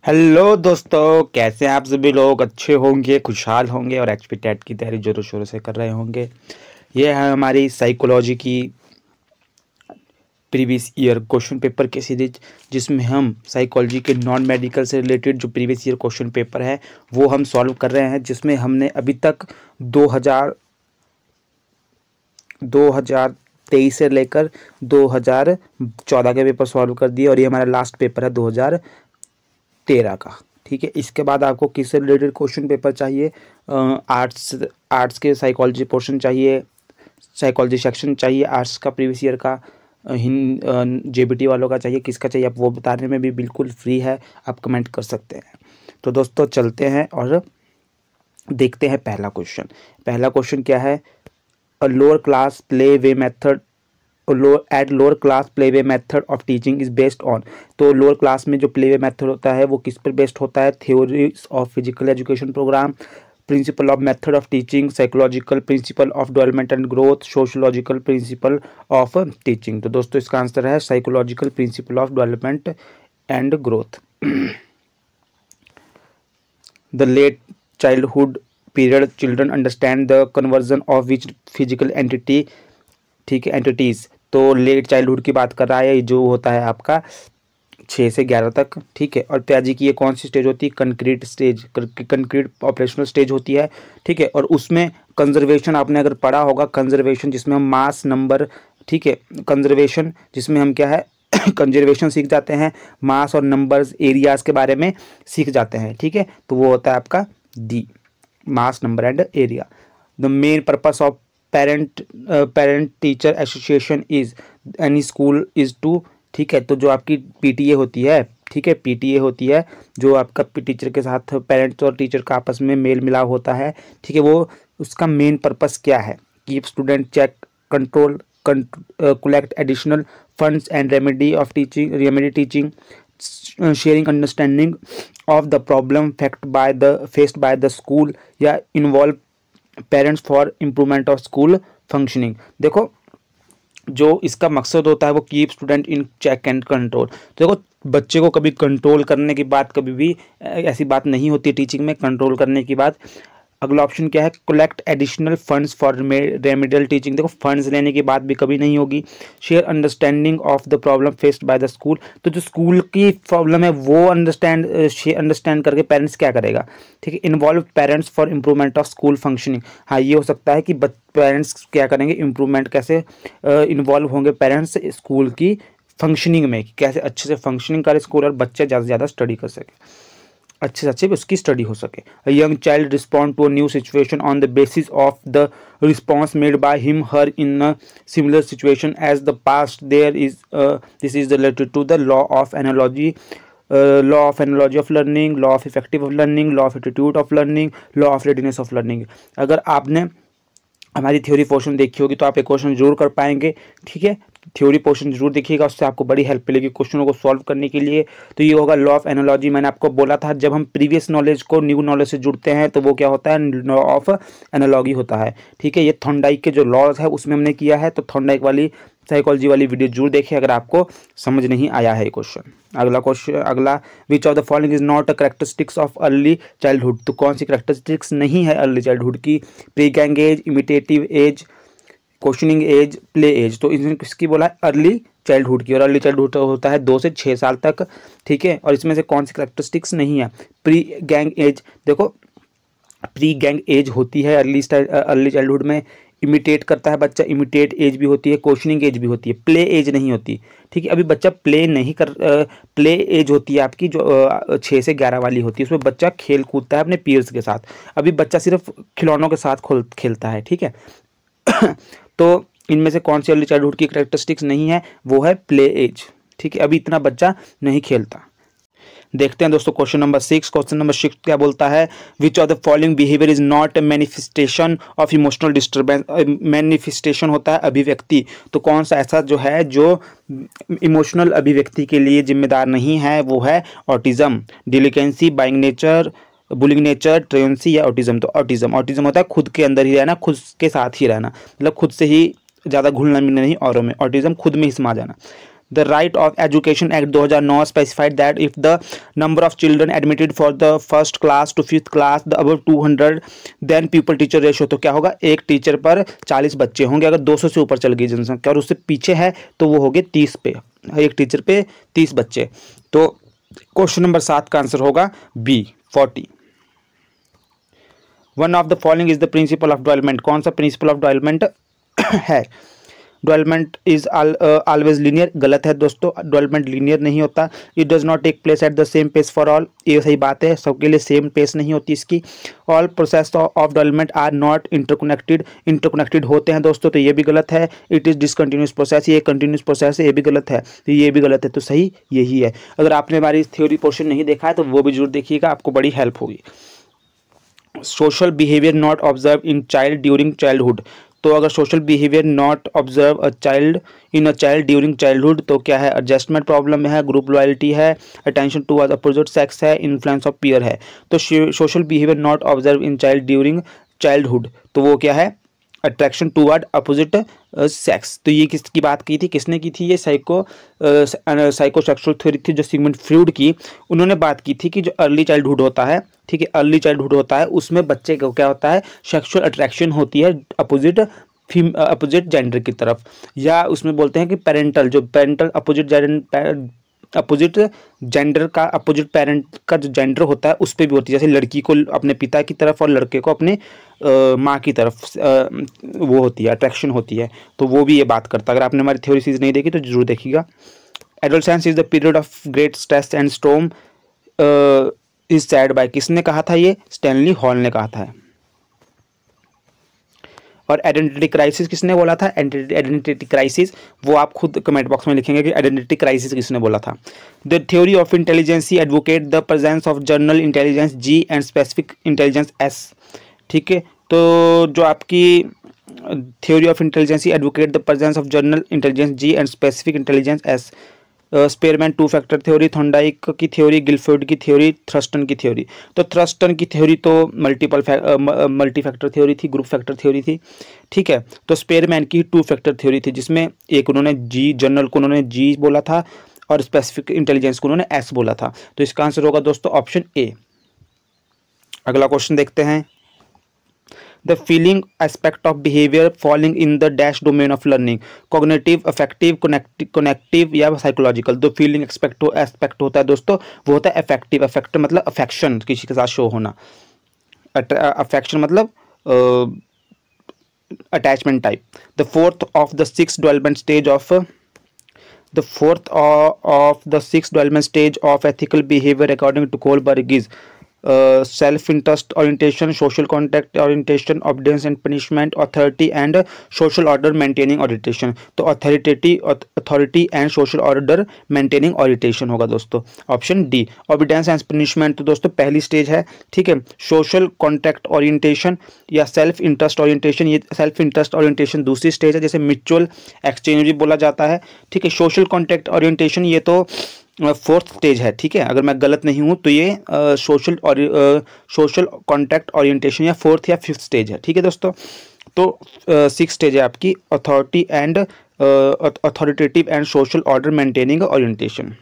Hello दोस्तों, कैसे हैं आप सभी लोग। अच्छे होंगे, खुशहाल होंगे और एचपी टेट की तैयारी जोरों शोरों से कर रहे होंगे। ये है हमारी साइकोलॉजी की प्रीवियस ईयर क्वेश्चन पेपर की सीरीज, जिसमें हम साइकोलॉजी के नॉन मेडिकल से रिलेटेड जो प्रीवियस ईयर क्वेश्चन पेपर है वो हम सॉल्व कर रहे हैं। जिसमें हमने अभी तक 2023 से लेकर 2014 के पेपर सॉल्व कर दिए और ये हमारा लास्ट पेपर है 2013 का। ठीक है, इसके बाद आपको किससे रिलेटेड क्वेश्चन पेपर चाहिए? आर्ट्स के साइकोलॉजी पोर्शन चाहिए, साइकोलॉजी सेक्शन चाहिए, आर्ट्स का प्रीवियस ईयर का, जेबीटी वालों का चाहिए, किसका चाहिए आप वो बताने में भी बिल्कुल फ्री है, आप कमेंट कर सकते हैं। तो दोस्तों चलते हैं और देखते हैं पहला क्वेश्चन। पहला क्वेश्चन क्या है? A lower class play way method lower class playway method of teaching is based on. तो लोअर क्लास में जो प्लेवे मेथड होता है वो किस पर बेस्ड होता है? Theories of physical education program, principle of method of teaching, psychological principle of development and growth, sociological principle of teaching. तो दोस्तों इसका आंसर है psychological principle of development and growth. The late childhood period children understand the conversion of which physical entity. ठीक है, entities. तो late childhood की बात कर रहा है, जो होता है आपका 6 से 11 तक। ठीक है, और त्याजी की ये कौन सी स्टेज होती है? Concrete stage, concrete operational stage होती है। ठीक है, और उसमें कंजर्वेशन आपने अगर पढ़ा होगा, कंजर्वेशन जिसमें हम मास नंबर, ठीक है, कंजर्वेशन जिसमें हम क्या है कंजर्वेशन सीख जाते हैं, मास और नंबर्स एरियाज के बारे में सीख जाते हैं। ठीक है, तो वो होता है आपका D, mass number and area. The main purpose of parent teacher association is any school is to. ठीक है, तो जो आपकी पीटीए होती है, ठीक है, पीटीए होती है जो आपका टीचर के साथ पेरेंट्स और टीचर का आपस में मेल मिलाप होता है। ठीक है, वो उसका मेन पर्पस क्या है? Keep student check control, collect additional funds and remedy teaching, sharing understanding of the problem faced by the school, या involve parents for improvement of school functioning. देखो, जो इसका मकसद होता है वो keep student in check and control. तो देखो, बच्चे को कभी कंट्रोल करने की बात, कभी भी ऐसी बात नहीं होती टीचिंग में कंट्रोल करने की बात। अगला ऑप्शन क्या है? Collect additional funds for remedial teaching. देखो, फंड्स लेने की बात भी कभी नहीं होगी। Share understanding of the problem faced by the school. तो जो स्कूल की प्रॉब्लम है वो अंडरस्टैंड करके पेरेंट्स क्या करेगा? ठीक है, involve parents for improvement of school functioning. हाँ, ये हो सकता है कि पेरेंट्स क्या करेंगे, इम्प्रूवमेंट कैसे इन्वॉल्व होंगे पेरेंट्स स्कूल की फंक्शनिंग में, कैसे अच्छे से फंक्शनिंग करे स्कूल और बच्चे ज़्यादा से ज़्यादा स्टडी कर सके, अच्छे से अच्छे उसकी स्टडी हो सके। A young child respond to a new situation on the basis of the response made by him her in a similar situation as the past. There is this is related to the law of analogy, law of analogy of learning, law of effective of learning, law of attitude of learning, law of readiness of learning. अगर आपने हमारी theory portion देखी होगी तो आप एक question जरूर कर पाएंगे। ठीक है, थ्योरी पोर्शन जरूर देखिएगा, उससे आपको बड़ी हेल्प मिलेगी क्वेश्चनों को सॉल्व करने के लिए। तो ये होगा लॉ ऑफ एनालॉजी। मैंने आपको बोला था जब हम प्रीवियस नॉलेज को न्यू नॉलेज से जुड़ते हैं तो वो क्या होता है? लॉ ऑफ एनालॉजी होता है। ठीक है, ये थॉर्नडाइक के जो लॉज है उसमें हमने किया है, तो थॉर्नडाइक वाली साइकोलॉजी वाली वीडियो जरूर देखिए अगर आपको समझ नहीं आया है क्वेश्चन। अगला क्वेश्चन, अगला, which of the following is not a characteristics of early childhood. तो कौन सी करेक्टरिस्टिक्स नहीं है अर्ली चाइल्डहुड की? Pre gang age, imitative age, questioning age, play age. तो इसमें किसकी बोला है? अर्ली चाइल्डहुड की। और अर्ली चाइल्डहुड होता है 2 से 6 साल तक। ठीक है, और इसमें से कौन सी करेक्टरिस्टिक्स नहीं है? Pre gang as. देखो, प्री गैंग एज होती है अर्ली चाइल्डहुड में, इमिटेट करता है बच्चा, इमिटेट एज भी होती है, क्वेश्चनिंग एज भी होती है, प्ले एज नहीं होती। ठीक है, अभी बच्चा प्ले नहीं कर, प्ले एज होती है आपकी जो 6 से 11 वाली होती है, उसमें बच्चा खेल कूदता है अपने पीयर्स के साथ। अभी बच्चा सिर्फ खिलौनों के साथ खेलता है। ठीक है तो इनमें से कौन सी अर्ली चाइल्डहुड की कैरेक्टरिस्टिक्स नहीं है? वो है प्ले एज। ठीक है, अभी इतना बच्चा नहीं खेलता। देखते हैं दोस्तों क्वेश्चन नंबर 6। क्वेश्चन नंबर 6 क्या बोलता है? विच of the following behaviour is not a manifestation of emotional disturbance. Manifestation होता है अभिव्यक्ति, तो कौन सा ऐसा जो है जो इमोशनल अभिव्यक्ति के लिए जिम्मेदार नहीं है? वो है autism, delinquency, buying nature, bullying nature, truancy या ऑटिज्म। तो ऑटिज्म होता है खुद के अंदर ही रहना, खुद के साथ ही रहना, मतलब खुद से ही ज़्यादा घुलना मिलना नहीं औरों में, ऑटिज्म खुद में ही समा जाना। The right of education act 2009 specified that if the number of children admitted for the first class to fifth class the above 200 then pupil teacher ratio, तो क्या होगा, एक टीचर पर 40 बच्चे होंगे। अगर 200 से ऊपर चल गई जनसंख्या और उससे पीछे है तो वो हो गए 30 पे, एक टीचर पे 30 बच्चे। तो क्वेश्चन नंबर 7 का आंसर होगा B 40। One of the following is the principle of development, कौन सा प्रिंसिपल ऑफ डेवलपमेंट है? डेवलपमेंट इज ऑलवेज लीनियर, गलत है दोस्तों, डेवलपमेंट लीनियर नहीं होता। It does not take place at the same pace for all, ये सही बात है, सबके लिए सेम पेस नहीं होती इसकी। All process of development are not interconnected, interconnected होते हैं दोस्तों, तो ये भी गलत है। इट इज डिसकंटिन्यूस प्रोसेस, ये कंटिन्यूस प्रोसेस है, ये भी गलत है, तो ये भी गलत है, तो सही यही है। अगर आपने हमारी थ्योरी पोर्शन नहीं देखा है तो वो भी जरूर देखिएगा, आपको बड़ी हेल्प होगी। Social behaviour not observe in child during childhood, तो अगर social behaviour not observe a child in a child during childhood तो क्या है, एडजस्टमेंट प्रॉब्लम है, ग्रुप लॉयल्टी है, अटेंशन टुवर्ड्स अपोजिट सेक्स है, इन्फ्लुएंस ऑफ पीयर है। तो social behaviour not observe in child during childhood तो वो क्या है, अट्रैक्शन टुवर्ड अपोजिट सेक्स। तो ये किसकी बात की थी, किसने की थी, ये साइकोसेक्सुअल थ्योरी थी जो सिगमंड फ्रॉइड की। उन्होंने बात की थी कि जो अर्ली चाइल्डहुड होता है, ठीक है, अर्ली चाइल्डहुड होता है, उसमें बच्चे को क्या होता है, सेक्सुअल अट्रैक्शन होती है अपोजिट जेंडर की तरफ, या उसमें बोलते हैं कि पेरेंटल अपोजिट जेंडर का, अपोजिट पेरेंट का जो जेंडर होता है उस पर भी होती है, जैसे लड़की को अपने पिता की तरफ और लड़के को अपने माँ की तरफ वो होती है, अट्रैक्शन होती है। तो वो भी ये बात करता है। अगर आपने हमारी थ्योरी सीरीज नहीं देखी तो जरूर देखिएगा। Adolescence is the period of great stress and storm is said by, किसने कहा था, ये स्टैनली हॉल ने कहा था। और आइडेंटिटी क्राइसिस किसने बोला था, आइडेंटिटी क्राइसिस वो आप खुद कमेंट बॉक्स में लिखेंगे कि आइडेंटिटी क्राइसिस किसने बोला था। The theory of intelligence advocate the presence of general intelligence G and specific intelligence S, ठीक है। तो जो आपकी theory of intelligence advocate the presence of general intelligence G and specific intelligence S, Spearman two factor theory, Thorndike की theory, Guilford की theory, Thurstone की theory. तो Thurstone की थ्योरी तो मल्टी फैक्टर थ्योरी थी, ग्रुप फैक्टर थ्योरी थी, ठीक है। तो स्पेयरमैन की टू फैक्टर थ्योरी थी, जिसमें एक उन्होंने जी, जनरल को उन्होंने जी बोला था और स्पेसिफिक इंटेलिजेंस को उन्होंने एस बोला था। तो इसका आंसर होगा दोस्तों ऑप्शन ए। अगला क्वेश्चन देखते हैं। The feeling aspect of behavior falling in the dash domain of learning, cognitive, affective, connective या psychological। तो feeling aspect होता है दोस्तों, वो होता है affective। affect मतलब affection, किसी के साथ शो होना, affection मतलब attachment type। The fourth of the sixth development stage of ethical behavior according to Kohlberg is self interest orientation, social contact orientation, obedience and punishment, authority and social order maintaining orientation. तो authority and social order maintaining orientation होगा दोस्तों option D. Obedience and punishment तो दोस्तों पहली stage है, ठीक है। Social contact orientation या सेल्फ इंटरेस्ट ओरिएंटेशन, ये सेल्फ इंटरेस्ट ओरिएंटेशन दूसरी स्टेज है, जैसे म्यूचुअल एक्सचेंज भी बोला जाता है, ठीक है। सोशल कॉन्टैक्ट ओरिएंटेशन ये तो फोर्थ स्टेज है, ठीक है। अगर मैं गलत नहीं हूँ तो ये सोशल कॉन्टैक्ट ओरिएंटेशन या फोर्थ या फिफ्थ स्टेज है, ठीक है दोस्तों। तो सिक्स स्टेज है आपकी authoritative and social order maintaining orientation.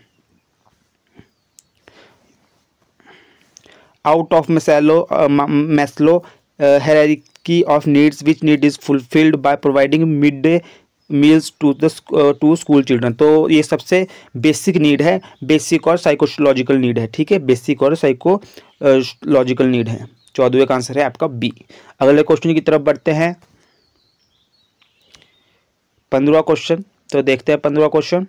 Out of Maslow hierarchy of needs, which need is fulfilled by providing mid day meals to school children. तो ये सबसे बेसिक नीड है, बेसिक और साइकोलॉजिकल नीड है, ठीक है। बेसिक और साइकोलॉजिकल नीड है। 14वें का आंसर है आपका बी। अगले क्वेश्चन की तरफ बढ़ते हैं, 15वां क्वेश्चन। तो देखते हैं 15वां question.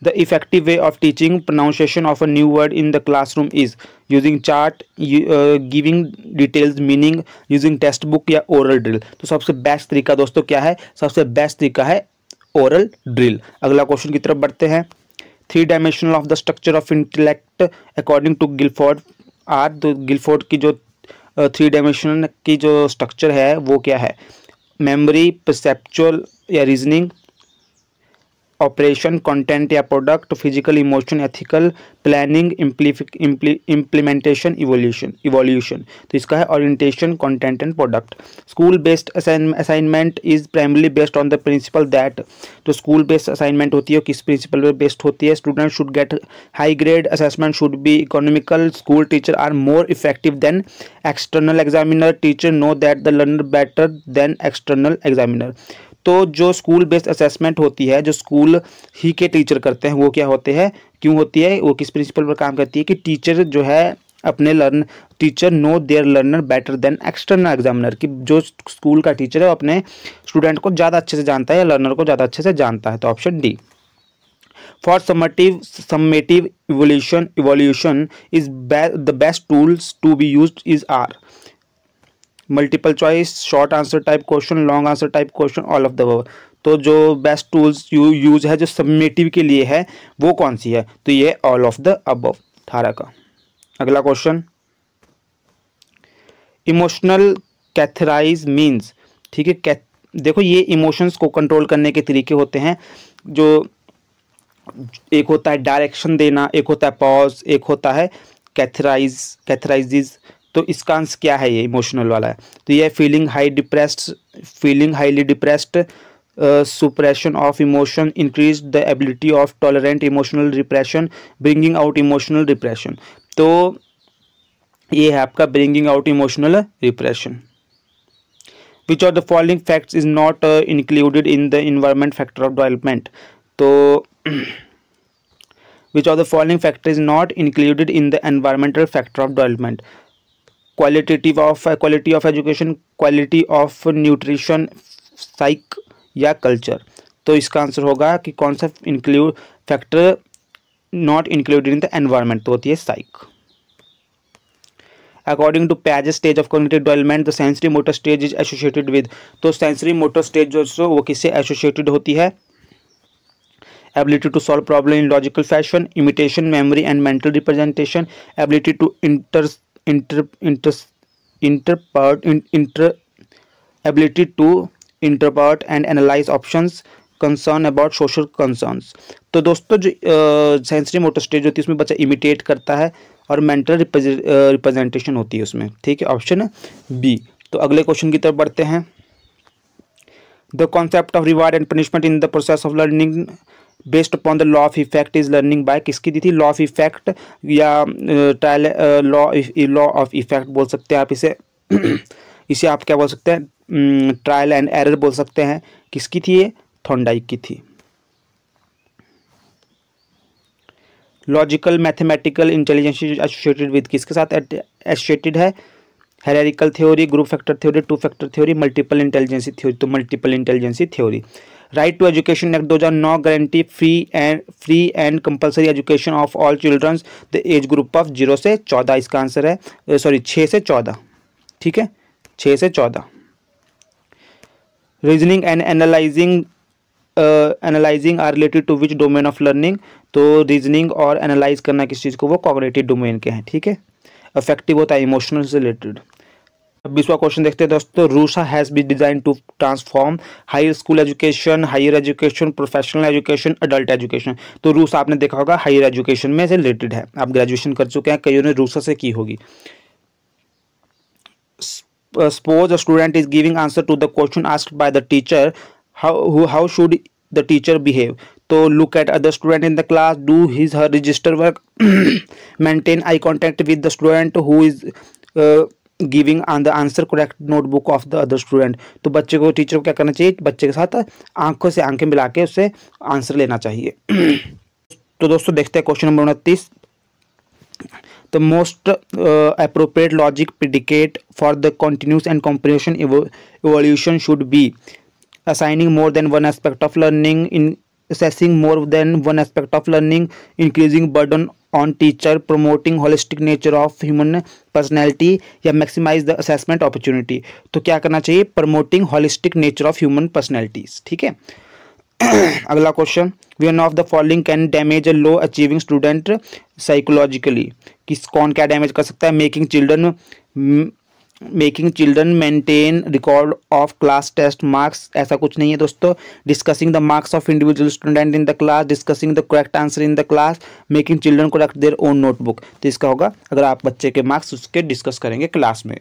The effective way of teaching pronunciation of a new word in the classroom is using chart, giving details meaning, using textbook या oral drill। तो सबसे बेस्ट तरीका दोस्तों क्या है, सबसे बेस्ट तरीका है oral drill। अगला क्वेश्चन की तरफ बढ़ते हैं। 3 dimensional of the structure of intellect according to Guilford are, तो गिलफोर्ड की जो 3 dimensional की जो स्ट्रक्चर है वो क्या है, मेमोरी, परसेप्चुअल या रीजनिंग, ऑपरेशन, कंटेंट या product, physical, emotion, ethical, planning, implementation, evolution. तो इसका है orientation, content and product. School based assignment is primarily based on the principle that, तो स्कूल बेस्ड असाइनमेंट होती है किस प्रिंसिपल पर बेस्ड होती है? Student should get high grade, assessment should be economical, school teacher are more effective than external examiner, teacher know that the learner better than external examiner. तो जो school based assessment होती है, जो school ही के teacher करते हैं, वो क्या होते हैं, क्यों होती है, वो किस प्रिंसिपल पर काम करती है कि टीचर जो है अपने teacher know their learner better than external examiner, कि जो स्कूल का टीचर है वो अपने स्टूडेंट को ज़्यादा अच्छे से जानता है या लर्नर को ज़्यादा अच्छे से जानता है। तो option D. For summative evolution is the best tools to be used is are multiple choice, short answer type question, long answer type question, all of the above. तो जो बेस्ट टूल्स यूज है जो summative के लिए है वो कौन सी है? तो ये ऑल ऑफ द अबव 18 का। अगला क्वेश्चन, इमोशनल कैथराइज मीन्स, ठीक है। देखो ये इमोशंस को कंट्रोल करने के तरीके होते हैं, जो एक होता है डायरेक्शन देना, एक होता है पॉज, एक होता है कैथराइज। तो इसका आंसर क्या है? ये इमोशनल वाला है। तो ये feeling highly depressed, suppression of emotion, increase the ability of tolerant emotional repression, bringing out emotional repression. तो ये है आपका bringing out emotional repression. Which of the following facts is not included in the environment factor of development. तो which of the following factor is not included in the environmental factor of development? Quality of education, quality of nutrition, psych या culture. तो इसका answer होगा कि कौन सा factor not included in the environment, तो होती है psych. According to Piaget's stage of cognitive development the sensory motor stage is associated with. तो सेंसरी मोटर स्टेज जो वो किससे एसोसिएटेड होती है? Ability to solve problem in logical fashion, imitation, memory and mental representation, ability to ability to interpret and analyze options, concern about social concerns। तो दोस्तों जो sensory motor stage होती है उसमें बच्चा इमिटेट करता है और मेंटल रिप्रेजेंटेशन होती है उसमें, ठीक है। ऑप्शन है बी। तो अगले क्वेश्चन की तरफ बढ़ते हैं। The concept of reward and punishment in the process of learning based upon the law of effect is learning by, किसकी दी थी? लॉ ऑफ इफेक्ट या ट्रायल लॉ ऑफ इफेक्ट बोल सकते हैं आप इसे इसे आप क्या बोल सकते हैं? ट्रायल एंड एरर बोल सकते हैं। किसकी थी ये? थॉर्नडाइक की थी। Logical mathematical intelligence associated with, किसके साथ एसोसिएटेड है? Hierarchical theory, group factor theory, two factor theory, multiple intelligence theory. तो multiple intelligence theory. Right to education act 2009 guarantee free and compulsory education of all childrens the age group of 0 से 14। इसका answer है 6 से 14, ठीक है, 6 से 14। Reasoning and analysing are related to which domain of learning? तो reasoning और analyse करना किस चीज़ को? वो कॉग्निटिव डोमेन के हैं, ठीक है। अफेक्टिव होता है इमोशनल से रिलेटेड। 20वां क्वेश्चन देखते हैं दोस्तों। RUSA has been design to transform higher school education, higher education, professional education, adult education. तो रूसा आपने देखा होगा हायर एजुकेशन में से रिलेटेड है। आप ग्रेजुएशन कर चुके हैं, कईयों ने रूसा से की होगी। Suppose a student is giving answer to the question asked by the teacher, how should the teacher behave? So look at other student in the class, do his her register work, maintain eye contact with the student who is giving on the answer correct notebook of the other student. तो बच्चे को, teacher को क्या करना चाहिए? बच्चे के साथ आंखों से आंखें मिला के उससे आंसर लेना चाहिए। तो दोस्तों देखते हैं question number 29। The most appropriate logic predicate for the continuous and comprehension evolution should be assigning more than one aspect of learning, in assessing more than one aspect of learning, increasing burden on teacher, promoting holistic nature of human personality या maximize the assessment opportunity। तो क्या करना चाहिए? promoting holistic nature of human personalities, ठीक है। अगला question, one of the following can damage a low achieving student psychologically. किस कौन क्या डैमेज कर सकता है? Making children making children maintain record of class test marks, ऐसा कुछ नहीं है दोस्तों। Discussing the marks of individual student in the class, discussing the correct answer in the class, making children correct their own notebook. तो इसका होगा अगर आप बच्चे के मार्क्स उसके डिस्कस करेंगे क्लास में।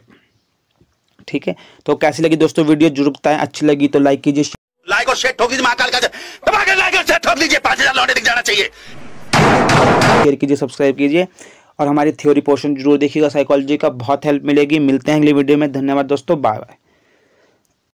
ठीक है, तो कैसी लगी दोस्तों वीडियो जरूर बताएं, अच्छी लगी तो लाइक कीजिए, लाइक और शेयर ठोक दीजिए, महाकाल का लाइक और शेयर ठोक दीजिए, 5000 लौटे दिख जाना चाहिए। शेयर कीजिए, सब्सक्राइब कीजिए और हमारी थ्योरी पोर्शन जरूर देखिएगा, साइकोलॉजी का बहुत हेल्प मिलेगी। मिलते हैं अगली वीडियो में, धन्यवाद दोस्तों, बाय बाय।